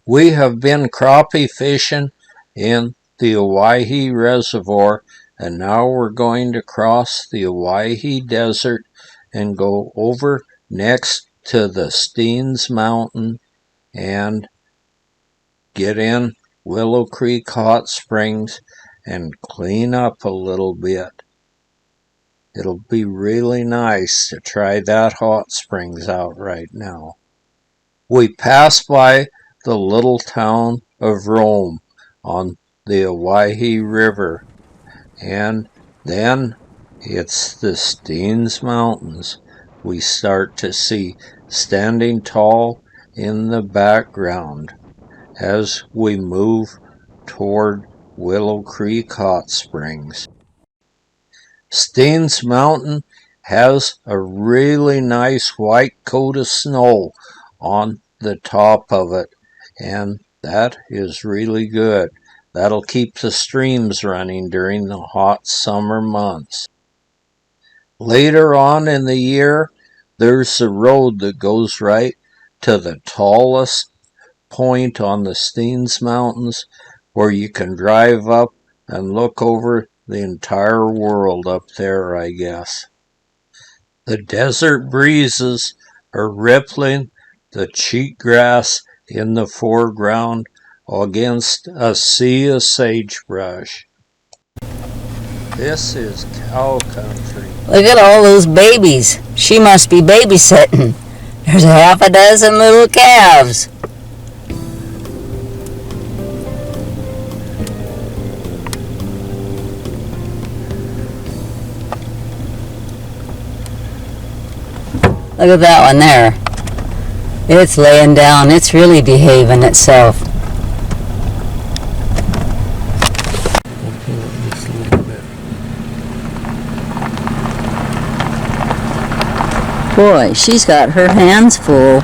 We have been crappie fishing in the Owyhee Reservoir, and now we're going to cross the Owyhee Desert and go over next to the Steens Mountain and get in Willow Creek Hot Springs and clean up a little bit. It'll be really nice to try that hot springs out right now. We pass by the little town of Rome on the Owyhee River, and then it's the Steens Mountains we start to see standing tall in the background as we move toward Willow Creek Hot Springs. Steens Mountain has a really nice white coat of snow on the top of it, and that is really good. That'll keep the streams running during the hot summer months. Later on in the year, there's a road that goes right to the tallest point on the Steens Mountains, where you can drive up and look over the entire world up there, I guess. The desert breezes are rippling the cheatgrass in the foreground against a sea of sagebrush. This is cow country. Look at all those babies. She must be babysitting. There's half a dozen little calves. Look at that one there. It's laying down. It's really behaving itself. Boy, she's got her hands full.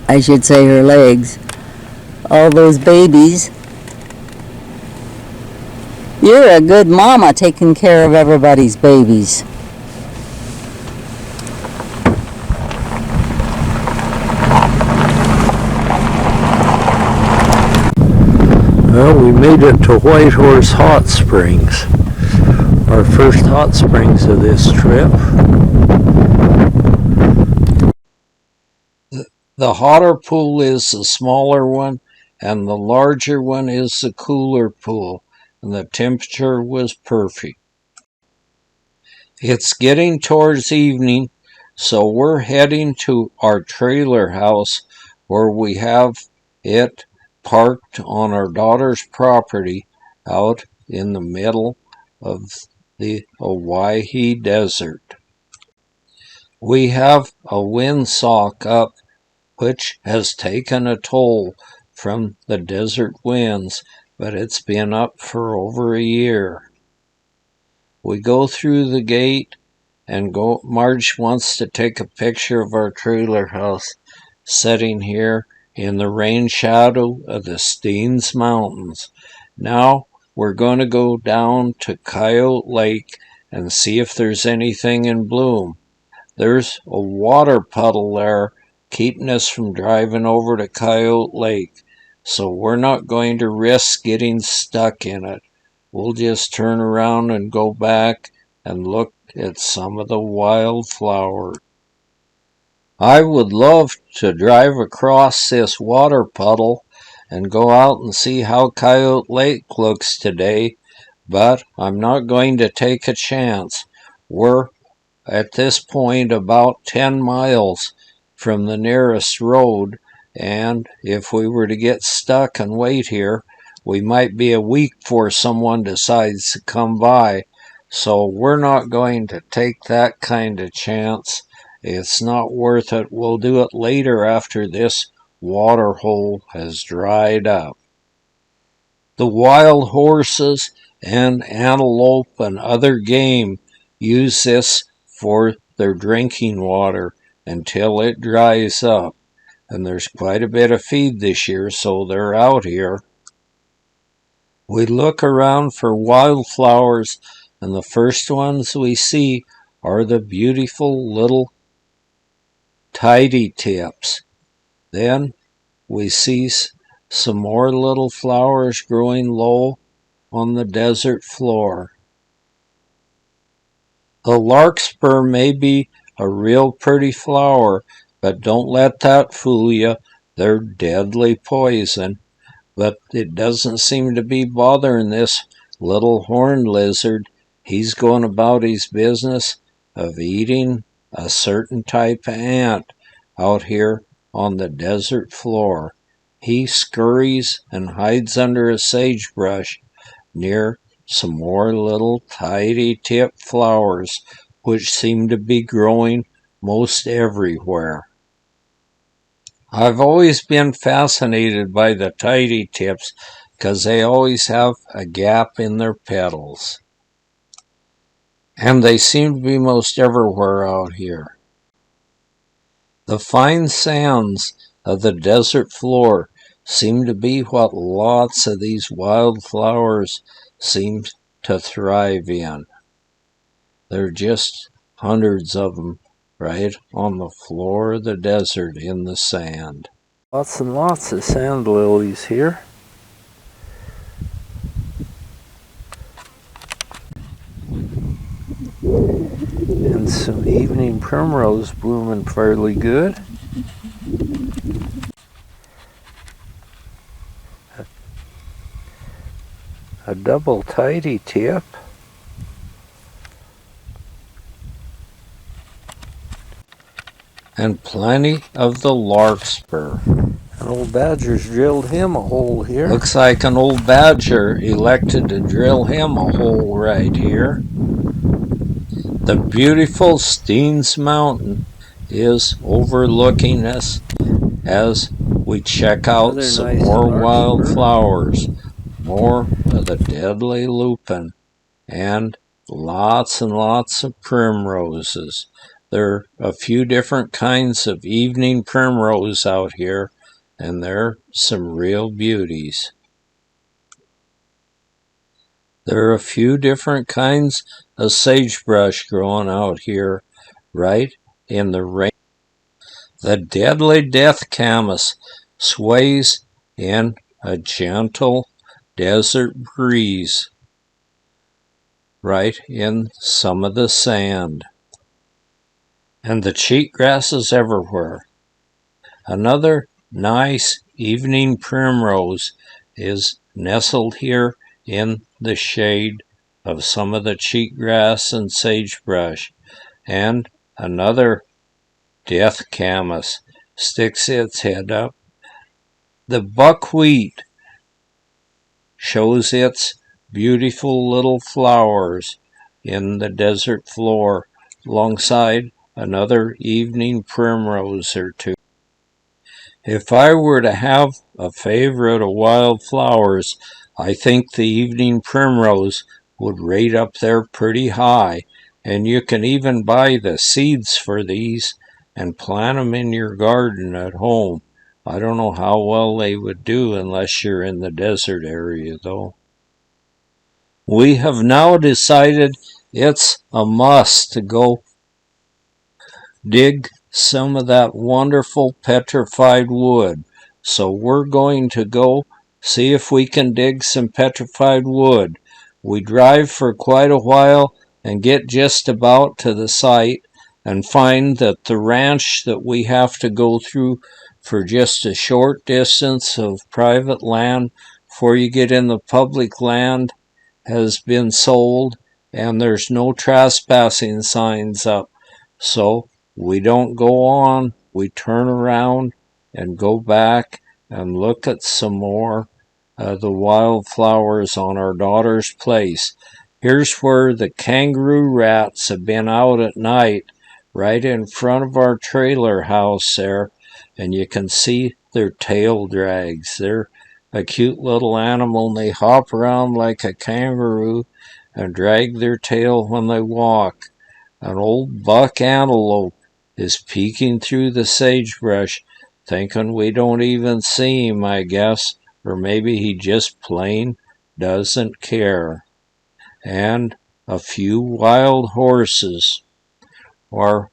I should say her legs. All those babies. You're a good mama taking care of everybody's babies. Well, we made it to Whitehorse Hot Springs, our first hot springs of this trip. The hotter pool is the smaller one, and the larger one is the cooler pool, and the temperature was perfect. It's getting towards evening, so we're heading to our trailer house where we have it parked on our daughter's property out in the middle of the Owyhee Desert. We have a windsock up, which has taken a toll from the desert winds, but it's been up for over a year. We go through the gate and Marge wants to take a picture of our trailer house sitting here in the rain shadow of the Steens Mountains. Now we're going to go down to Coyote Lake and see if there's anything in bloom. There's a water puddle there keeping us from driving over to Coyote Lake, so we're not going to risk getting stuck in it. We'll just turn around and go back and look at some of the wildflowers. I would love to drive across this water puddle and go out and see how Coyote Lake looks today, but I'm not going to take a chance. We're at this point about 10 miles from the nearest road, and if we were to get stuck and wait here, we might be a week before someone decides to come by, so we're not going to take that kind of chance. It's not worth it. We'll do it later after this water hole has dried up. The wild horses and antelope and other game use this for their drinking water until it dries up. And there's quite a bit of feed this year, so they're out here. We look around for wildflowers, and the first ones we see are the beautiful little tidy tips. Then we see some more little flowers growing low on the desert floor. The larkspur may be a real pretty flower, but don't let that fool you. They're deadly poison. But it doesn't seem to be bothering this little horned lizard. He's going about his business of eating a certain type of ant out here on the desert floor. He scurries and hides under a sagebrush near some more little tidy-tipped flowers which seem to be growing most everywhere. I've always been fascinated by the tidy tips because they always have a gap in their petals. And they seem to be most everywhere out here. The fine sands of the desert floor seem to be what lots of these wildflowers seem to thrive in. There are just hundreds of them right on the floor of the desert in the sand. Lots and lots of sand lilies here. And some evening primrose blooming fairly good. A double tidy tip. And plenty of the larkspur. An old badger's drilled him a hole here. Looks like an old badger elected to drill him a hole right here. The beautiful Steens Mountain is overlooking us as we check out some more wildflowers, more of the deadly lupin, and lots of primroses. There are a few different kinds of evening primrose out here, and they're some real beauties. There are a few different kinds of sagebrush growing out here, right in the rain. The deadly death camas sways in a gentle desert breeze, right in some of the sand. And the cheatgrass is everywhere. Another nice evening primrose is nestled here in the shade of some of the cheatgrass and sagebrush, and another death camas sticks its head up. The buckwheat shows its beautiful little flowers in the desert floor alongside another evening primrose or two. If I were to have a favorite of wildflowers, I think the evening primrose would rate up there pretty high, and you can even buy the seeds for these and plant them in your garden at home. I don't know how well they would do unless you're in the desert area, though. We have now decided it's a must to go dig some of that wonderful petrified wood. So we're going to go see if we can dig some petrified wood. We drive for quite a while and get just about to the site and find that the ranch that we have to go through for just a short distance of private land before you get in the public land has been sold, and there's no trespassing signs up. So we don't go on, we turn around and go back and look at some more of the wildflowers on our daughter's place. Here's where the kangaroo rats have been out at night, right in front of our trailer house there, and you can see their tail drags. They're a cute little animal, and they hop around like a kangaroo and drag their tail when they walk. An old buck antelope is peeking through the sagebrush, thinking we don't even see him, I guess, or maybe he just plain doesn't care. And a few wild horses are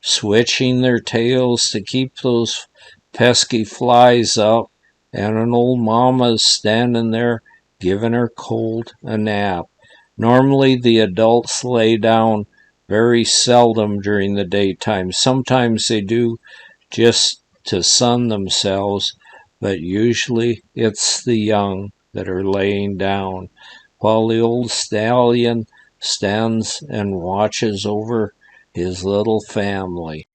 switching their tails to keep those pesky flies up, and an old mama's standing there giving her colt a nap. Normally the adults lay down very seldom during the daytime. Sometimes they do just to sun themselves, but usually it's the young that are laying down, while the old stallion stands and watches over his little family.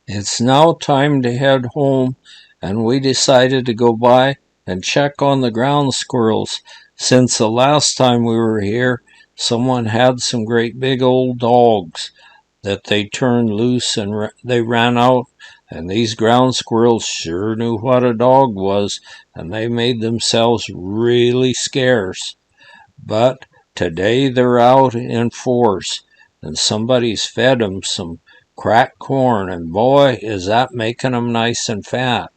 It's now time to head home, and we decided to go by and check on the ground squirrels. Since the last time we were here, someone had some great big old dogs that they turned loose and they ran out, and these ground squirrels sure knew what a dog was, and they made themselves really scarce. But today they're out in force, and somebody's fed 'em some cracked corn, and boy, is that making 'em nice and fat.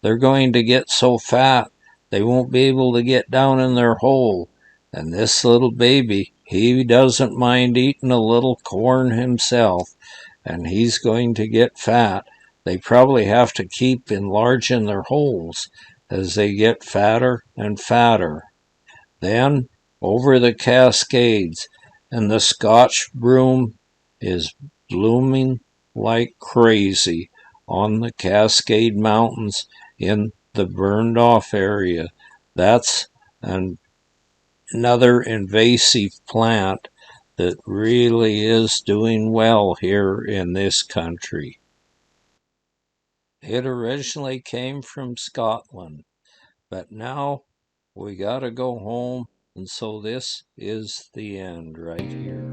They're going to get so fat they won't be able to get down in their hole. And this little baby, he doesn't mind eating a little corn himself, and he's going to get fat. They probably have to keep enlarging their holes as they get fatter and fatter. Then over the Cascades, and the Scotch broom is blooming like crazy on the Cascade Mountains in the burned off area. That's another invasive plant that really is doing well here in this country. It originally came from Scotland, but now we gotta go home, and so this is the end right here.